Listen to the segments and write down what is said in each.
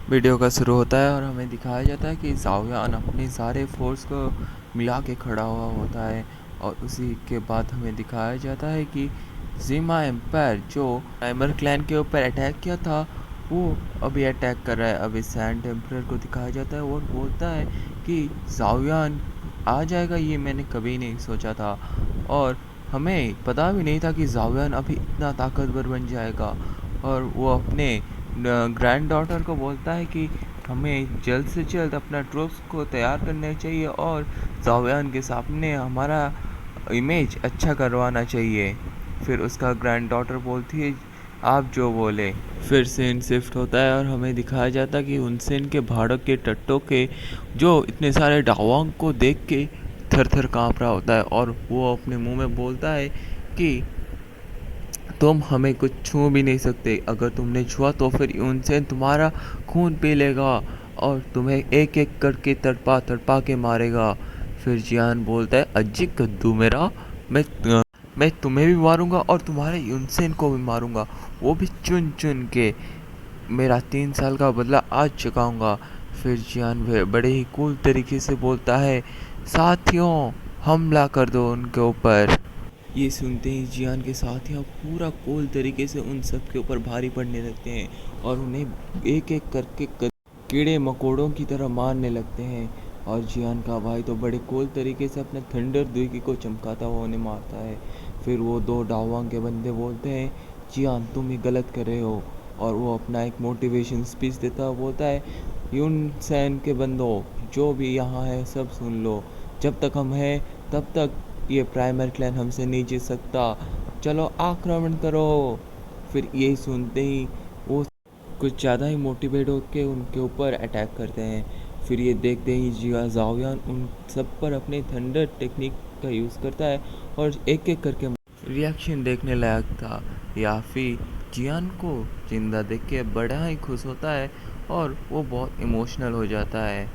Video का शुरू होता है और हमें दिखाया जाता है कि ज़ाओयान अपने सारे फोर्स को मिला के खड़ा हुआ होता है। और उसी के बाद हमें दिखाया जाता है कि ज़िमा एम्पायर जो प्राइमर क्लैन के ऊपर अटैक किया था वो अभी अटैक कर रहा है। अभी सैंड एम्परर को दिखाया जाता है और बोलता है कि ज़ाओयान आ जाएगा, ये मैंने कभी नहीं सोचा था और हमें पता भी नहीं था कि ज़ाओयान अभी इतना ताकतवर बन जाएगा। और वो अपने ग्रैंड डॉटर को बोलता है कि हमें जल्द से जल्द अपना ट्रूप्स को तैयार करना चाहिए और ज़ाओयान के सामने हमारा इमेज अच्छा करवाना चाहिए। फिर उसका ग्रैंड डॉटर बोलती है आप जो बोले। फिर सीन शिफ्ट होता है और हमें दिखाया जाता है कि उनसेन के भाड़क के टट्टों के जो इतने सारे डावांग को देख के थर थर काँप रहा होता है और वो अपने मुंह में बोलता है कि तुम हमें कुछ छू भी नहीं सकते, अगर तुमने छुआ तो फिर उनसे तुम्हारा खून पी लेगा और तुम्हें एक एक करके तड़पा तड़पा के मारेगा। फिर जियान बोलता है अज्जी कद्दू मेरा, मैं मैं तुम्हें भी मारूंगा और तुम्हारे यूनसेन को भी मारूंगा, वो भी चुन चुन के। मेरा 3 साल का बदला आज चुकाऊंगा। फिर जियान बड़े ही कूल तरीके से बोलता है साथियों हमला कर दो उनके ऊपर। ये सुनते ही जियान के साथियाँ पूरा कूल तरीके से उन सब के ऊपर भारी पड़ने लगते हैं और उन्हें एक एक करके कीड़े मकोड़ों की तरह मारने लगते हैं। और जियान का भाई तो बड़े कूल तरीके से अपने थंडर दुई को चमकाता हुआ उन्हें मारता है। फिर वो दो डावांग के बंदे बोलते हैं जियान तुम ही गलत कर रहे हो, और वो अपना एक मोटिवेशन स्पीच देता हुआ बोलता है यून सैन के बंदों जो भी यहाँ है सब सुन लो, जब तक हम हैं तब तक ये प्राइमर क्लैन हमसे नहीं जीत सकता, चलो आक्रमण करो। फिर यही सुनते ही वो कुछ ज़्यादा ही मोटिवेट होकर उनके ऊपर अटैक करते हैं। फिर ये देखते ही जिया ज़ाओयान उन सब पर अपने थंडर टेक्निक का यूज़ करता है और एक एक करके रिएक्शन देखने लायक था। याफी जियान को जिंदा देख के बड़ा ही खुश होता है और वो बहुत इमोशनल हो जाता है।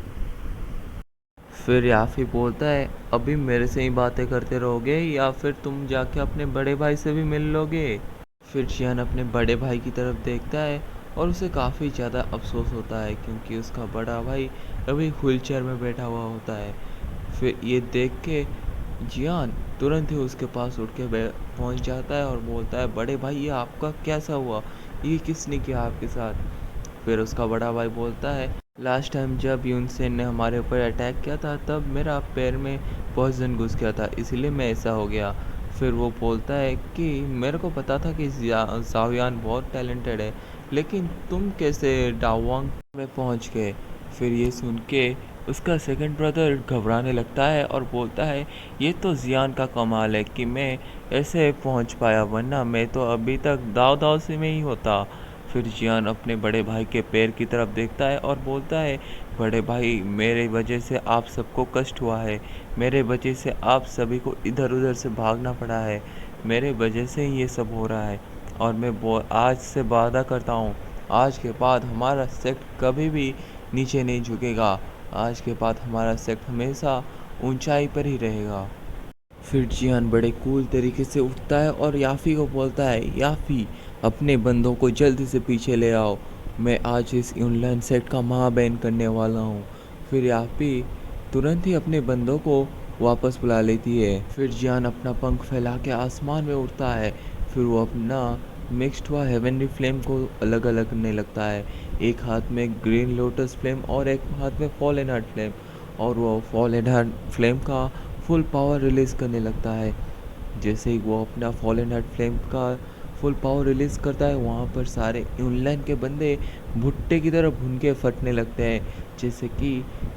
फिर याफी बोलता है अभी मेरे से ही बातें करते रहोगे या फिर तुम जाके अपने बड़े भाई से भी मिल लोगे। फिर जियान अपने बड़े भाई की तरफ देखता है और उसे काफ़ी ज़्यादा अफसोस होता है क्योंकि उसका बड़ा भाई अभी व्हीलचेयर में बैठा हुआ होता है। फिर ये देख के जियान तुरंत ही उसके पास उठ के पहुँच जाता है और बोलता है बड़े भाई ये आपका कैसा हुआ, ये किसने किया आपके साथ। फिर उसका बड़ा भाई बोलता है लास्ट टाइम जब यूनसेन ने हमारे ऊपर अटैक किया था तब मेरा पैर में पॉइजन घुस गया था, इसलिए मैं ऐसा हो गया। फिर वो बोलता है कि मेरे को पता था कि ज़ाओयान बहुत टैलेंटेड है, लेकिन तुम कैसे डावांग में पहुंच गए। फिर ये सुन के उसका सेकंड ब्रदर घबराने लगता है और बोलता है ये तो जियान का कमाल है कि मैं ऐसे पहुंच पाया, वरना मैं तो अभी तक दाव दाव से में ही होता। फिर जियान अपने बड़े भाई के पैर की तरफ देखता है और बोलता है बड़े भाई मेरे वजह से आप सबको कष्ट हुआ है, मेरे वजह से आप सभी को इधर उधर से भागना पड़ा है, मेरे वजह से ही ये सब हो रहा है। और मैं आज से वादा करता हूँ आज के बाद हमारा सेक्ट कभी भी नीचे नहीं झुकेगा, आज के बाद हमारा सेक्ट हमेशा ऊंचाई पर ही रहेगा। फिर जियान बड़े कूल तरीके से उठता है और याफी को बोलता है याफी अपने बंदों को जल्दी से पीछे ले आओ, मैं आज इस ऑनलाइन सेट का महाबैन करने वाला हूँ। फिर याफी तुरंत ही अपने बंदों को वापस बुला लेती है। फिर जियान अपना पंख फैला के आसमान में उड़ता है। फिर वो अपना मिक्स्ड हुआ हेवनली फ्लेम को अलग अलग करने लगता है, एक हाथ में ग्रीन लोटस फ्लेम और एक हाथ में फॉल हार्ट फ्लेम, और वो फॉल हार्ट फ्लेम का फुल पावर रिलीज़ करने लगता है। जैसे ही वो अपना फॉलन हार्ट फ्लेम का फुल पावर रिलीज़ करता है वहाँ पर सारे ऑनलाइन के बंदे भुट्टे की तरह भुन के फटने लगते हैं, जैसे कि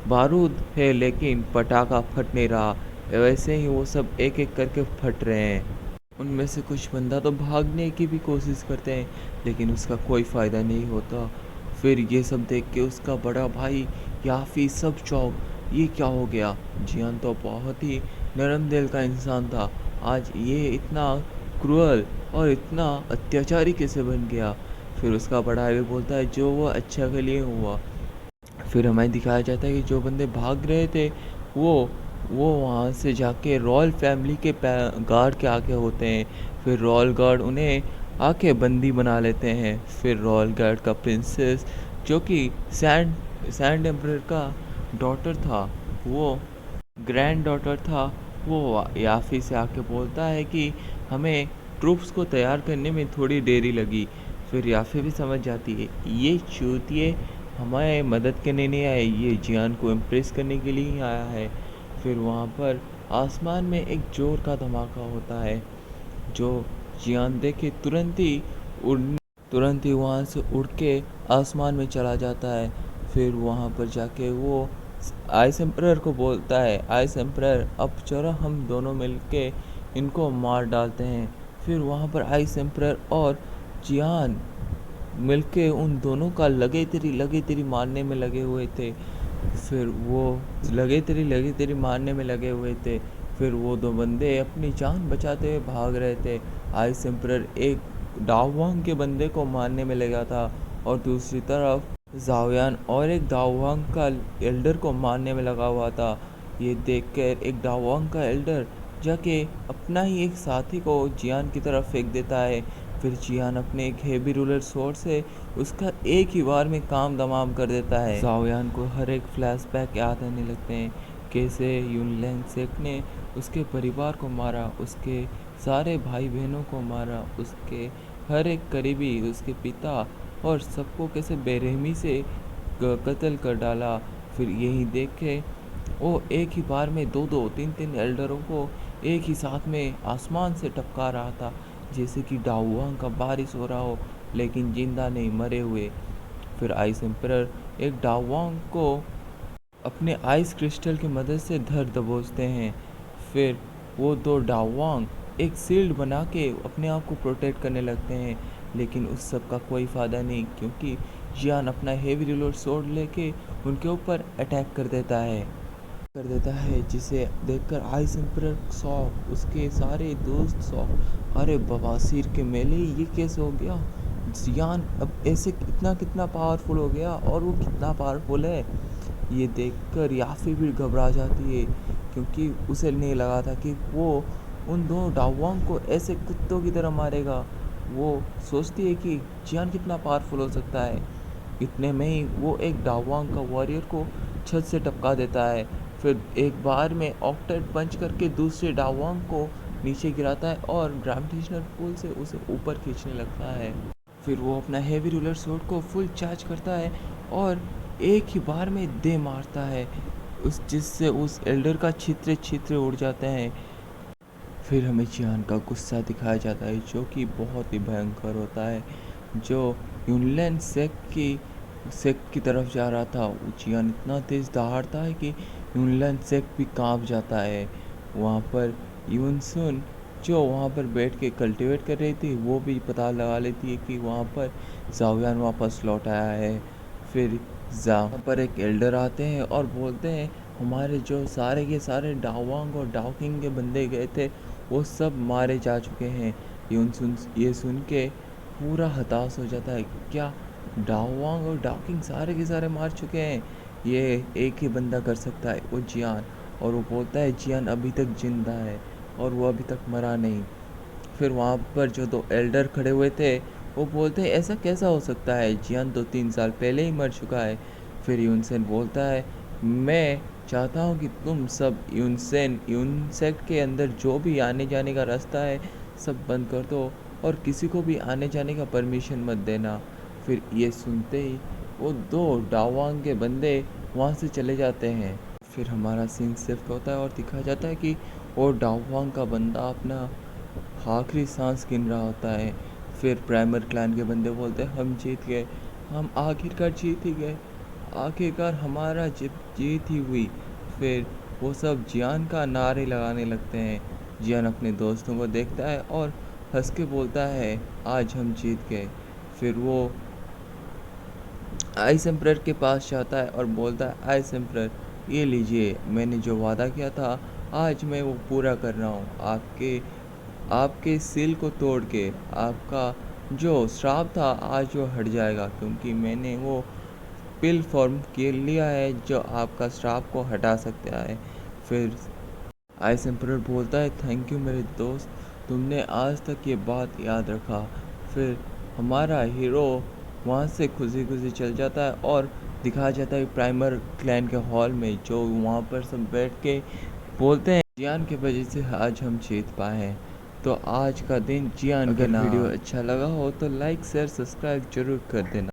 बारूद है लेकिन पटाखा फट नहीं रहा, वैसे ही वो सब एक एक करके फट रहे हैं। उनमें से कुछ बंदा तो भागने की भी कोशिश करते हैं लेकिन उसका कोई फ़ायदा नहीं होता। फिर ये सब देख के उसका बड़ा भाई याफी सब चौंक, ये क्या हो गया, जियान तो बहुत ही नरम दिल का इंसान था, आज ये इतना क्रूअल और इतना अत्याचारी कैसे बन गया। फिर उसका बड़ा भाई बोलता है जो वो अच्छा के लिए हुआ। फिर हमें दिखाया जाता है कि जो बंदे भाग रहे थे वो वो वहाँ से जाके रॉयल फैमिली के गार्ड के आगे होते हैं। फिर रॉयल गार्ड उन्हें आके बंदी बना लेते हैं। फिर रॉयल गार्ड का प्रिंसेस जो कि सैंड सैंड एम्परर का डॉटर था, वो ग्रैंड डॉटर था, वो याफी से आके बोलता है कि हमें ट्रूप्स को तैयार करने में थोड़ी देरी लगी। फिर याफी भी समझ जाती है ये चूतिए हमारे मदद करने नहीं आए, ये जियान को इम्प्रेस करने के लिए ही आया है। फिर वहाँ पर आसमान में एक जोर का धमाका होता है, जो जियान देखे उड़ तुरंत ही वहाँ से उड़ के आसमान में चला जाता है। फिर वहाँ पर जाके वो आइस एम्परर को बोलता है, आइस एम्परर अब चलो हम दोनों मिलके इनको मार डालते हैं। फिर वहाँ पर आइस एम्परर और जियान मिलके उन दोनों का लगे तेरी मारने में लगे हुए थे। फिर वो लगे तेरी मारने में लगे हुए थे। फिर वो दो बंदे अपनी जान बचाते हुए भाग रहे थे। आइस एम्परर एक डाओवांग के बंदे को मारने में लगा था और दूसरी तरफ जाओयान और एक डाओवांग का एल्डर को मारने में लगा हुआ था। ये देखकर एक डाओवांग का एल्डर जाके अपना ही एक साथी को जियान की तरफ फेंक देता है। फिर जियान अपने एक हेवी रूलर स्वॉर्ड से उसका एक ही बार में काम तमाम कर देता है। जाओयान को हर एक फ्लैशबैक याद आने लगते हैं, कैसे युनलैंग सेक ने उसके परिवार को मारा, उसके सारे भाई बहनों को मारा, उसके हर एक करीबी, उसके पिता और सबको कैसे बेरहमी से कत्ल कर डाला। फिर यही देख के वो एक ही बार में दो दो तीन तीन एल्डरों को एक ही साथ में आसमान से टपका रहा था, जैसे कि डाउआंग का बारिश हो रहा हो, लेकिन जिंदा नहीं, मरे हुए। फिर आइस एम्परर एक डाउआंग को अपने आइस क्रिस्टल की मदद से धर दबोचते हैं। फिर वो दो डाउआंग एक शील्ड बना के अपने आप को प्रोटेक्ट करने लगते हैं, लेकिन उस सब का कोई फ़ायदा नहीं, क्योंकि जियान अपना हेवी रिलोड स्वॉर्ड लेके उनके ऊपर अटैक कर देता है, जिसे देखकर आइस एम्परर शॉक, उसके सारे दोस्त शॉक, अरे बवासीर के मेले ये कैसे हो गया, जियान अब ऐसे इतना कितना पावरफुल हो गया, और वो कितना पावरफुल है ये देखकर याफी भी घबरा जाती है, क्योंकि उसे नहीं लगा था कि वो उन दो डाउवांग को ऐसे कुत्तों की तरह मारेगा। वो सोचती है कि जियान कितना पावरफुल हो सकता है। इतने में ही वो एक डाउवांग का वॉरियर को छत से टपका देता है। फिर एक बार में ऑक्टेट पंच करके दूसरे डाउवांग को नीचे गिराता है और ग्रेविटेशनल पुल से उसे ऊपर खींचने लगता है। फिर वो अपना हेवी रूलर स्वॉर्ड को फुल चार्ज करता है और एक ही बार में दे मारता है, उस जिससे उस एल्डर का छित्र छित्र उड़ जाते हैं। फिर हमें जियान का गुस्सा दिखाया जाता है, जो कि बहुत ही भयंकर होता है, जो यूनलैंड सेक की तरफ जा रहा था। जियान इतना तेज़ दहाड़ता है कि यूनलैंड सेक भी कांप जाता है। वहाँ पर यूनसुन, जो वहाँ पर बैठ के कल्टीवेट कर रही थी, वो भी पता लगा लेती है कि वहाँ पर जाओयान वापस लौट आया है। फिर वहाँ पर एक एल्डर आते हैं और बोलते हैं हमारे जो सारे के सारे डाओवांग और डाओकिंग के बंदे गए थे, वो सब मारे जा चुके हैं। ये सुन के पूरा हताश हो जाता है, क्या डाओवांग और डाओकिंग सारे के सारे मार चुके हैं, ये एक ही बंदा कर सकता है, वो जियान। और वो बोलता है जियान अभी तक जिंदा है और वो अभी तक मरा नहीं। फिर वहाँ पर जो दो एल्डर खड़े हुए थे, वो बोलते हैं ऐसा कैसा हो सकता है, जियान तो 3 साल पहले ही मर चुका है। फिर यूनसेन बोलता है मैं चाहता हूँ कि तुम सब यूनसेक्ट के अंदर जो भी आने जाने का रास्ता है सब बंद कर दो और किसी को भी आने जाने का परमिशन मत देना। फिर ये सुनते ही वो दो डावांग के बंदे वहाँ से चले जाते हैं। फिर हमारा सीन शिफ्ट होता है और दिखाया जाता है कि वो डावांग का बंदा अपना आखिरी सांस गिन रहा होता है। फिर प्राइमर क्लैन के बंदे बोलते हैं हम जीत गए, हम आखिरकार जीत ही गए, आखिरकार हमारा जीत ही हुई। फिर वो सब जियान का नारे लगाने लगते हैं। जियान अपने दोस्तों को देखता है और हंस के बोलता है आज हम जीत गए। फिर वो आइस एम्परर के पास जाता है और बोलता है आइस एम्परर ये लीजिए, मैंने जो वादा किया था आज मैं वो पूरा कर रहा हूँ। आपके सील को तोड़ के आपका जो श्राप था आज वो हट जाएगा, क्योंकि मैंने वो पिल फॉर्म के लिया है जो आपका श्राप को हटा सकता है। फिर आइस एम्परर बोलता है थैंक यू मेरे दोस्त, तुमने आज तक ये बात याद रखा। फिर हमारा हीरो वहाँ से खुशी खुशी चल जाता है और दिखाया जाता है प्राइमर क्लैन के हॉल में, जो वहाँ पर सब बैठ के बोलते हैं जियान की वजह से आज हम जीत पाए हैं। तो आज का दिन जियान के नाम। अगर वीडियो अच्छा लगा हो तो लाइक शेयर सब्सक्राइब जरूर कर देना।